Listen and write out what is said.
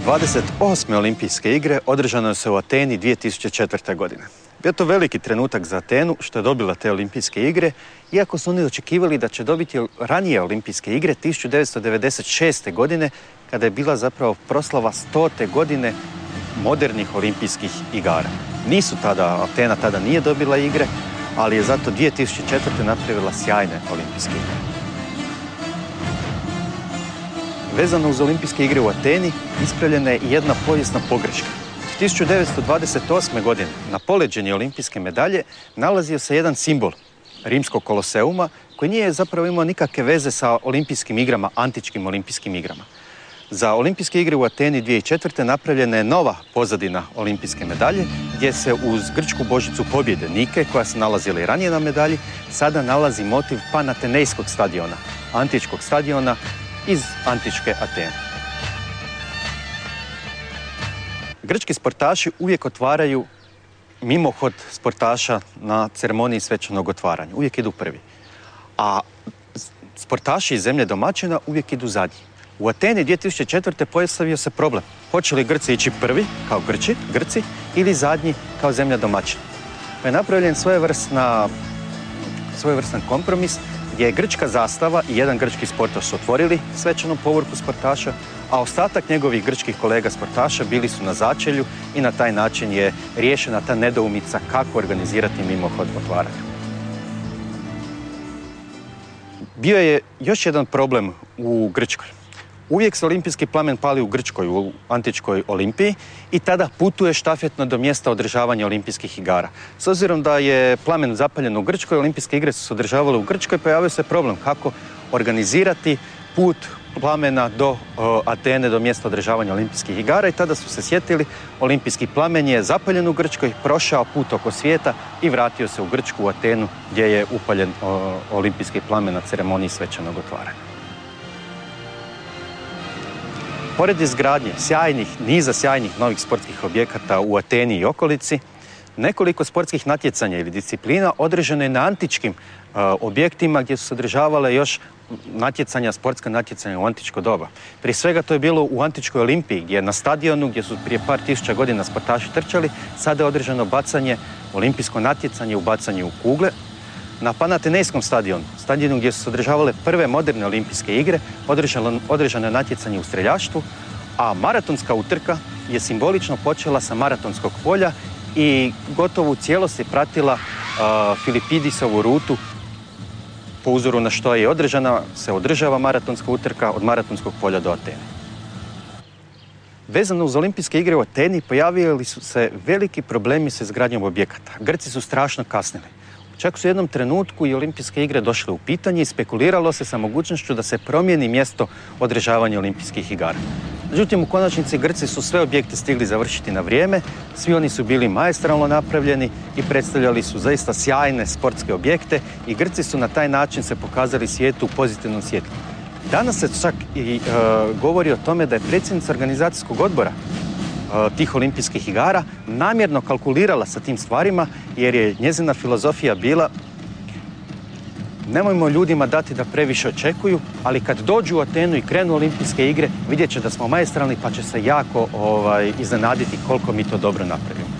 28. olimpijske igre održano se u Ateni 2004. godine. Bio to veliki trenutak za Atenu što je dobila te olimpijske igre, iako su oni očekivali da će dobiti ranije olimpijske igre 1996. godine, kada je bila zapravo proslava 100. godine modernih olimpijskih igara. Atena tada nije dobila igre, ali je zato 2004. napravila sjajne olimpijske igre. Vezano uz olimpijske igre u Ateni ispravljena je i jedna povijesna pogreška. 1928. godine na poleđini olimpijske medalje nalazio se jedan simbol rimskog koloseuma koji nije zapravo imao nikakve veze sa olimpijskim igrama, antičkim olimpijskim igrama. Za olimpijske igre u Ateni 2004. napravljena je nova pozadina olimpijske medalje gdje se uz grčku božicu pobjede Nike, koja se nalazila i ranije na medalji, sada nalazi motiv Panatenejskog stadiona, antičkog stadiona iz antičke Atene. Grčki sportaši uvijek otvaraju mimohod sportaša na ceremoniji svečanog otvaranja. Uvijek idu prvi. A sportaši iz zemlje domaćina uvijek idu zadnji. U Ateni 2004. postavio se problem. Hoće li Grci ići prvi, kao Grci, ili zadnji, kao zemlja domaćina. Pa je napravljen svojevrstan kompromis gdje je grčka zastava i jedan grčki sportaš su otvorili svečanu povorku sportaša, a ostatak njegovih grčkih kolega sportaša bili su na začelju i na taj način je riješena ta nedoumica kako organizirati mimohod otvaranja. Bio je još jedan problem u Grčkoj. Uvijek se olimpijski plamen pali u Grčkoj, u antičkoj olimpiji, i tada putuje štafetno do mjesta održavanja olimpijskih igara. S obzirom da je plamen zapaljen u Grčkoj, olimpijske igre su se održavale u Grčkoj, pojavio se problem kako organizirati put plamena do Atene, do mjesta održavanja olimpijskih igara, i tada su se sjetili olimpijski plamen je zapaljen u Grčkoj, prošao put oko svijeta i vratio se u Grčku, u Atenu, gdje je upaljen olimpijski plamen na ceremoniji svečanog otvaranja. Pored izgradnje niza sjajnih novih sportskih objekata u Ateni i okolici, nekoliko sportskih natjecanja ili disciplina održano je na antičkim objektima gdje su se održavale još sportska natjecanja u antičko doba. Prije svega to je bilo u antičkoj olimpiji, gdje na stadionu, gdje su prije par tisuća godina sportaši trčali, sada je održano olimpijsko natjecanje u bacanju u kugle. Na Panatenejskom stadionu gdje su se održavale prve moderne olimpijske igre, održano je natjecanje u streljaštvu, a maratonska utrka je simbolično počela sa maratonskog polja i gotovo u cijelosti pratila Filipidisovu rutu po uzoru na što je održava maratonska utrka od maratonskog polja do Atene. Vezano uz olimpijske igre u Ateni pojavili su se veliki problemi sa izgradnjom objekata. Grci su strašno kasnili. Čak su u jednom trenutku i olimpijske igre došle u pitanje i spekuliralo se sa mogućnošću da se promijeni mjesto održavanja olimpijskih igara. Međutim, u konačnici Grci su sve objekte stigli završiti na vrijeme, svi oni su bili maestralno napravljeni i predstavljali su zaista sjajne sportske objekte i Grci su na taj način se pokazali svijetu u pozitivnom svjetlu. Danas se čak i govori o tome da je predsjednica organizacijskog odbora tih olimpijskih igara namjerno kalkulirala sa tim stvarima, jer je njezina filozofija bila: nemojmo ljudima dati da previše očekuju, ali kad dođu u Atenu i krenu olimpijske igre, vidjet će da smo maestralni pa će se jako iznenaditi koliko mi to dobro napravimo.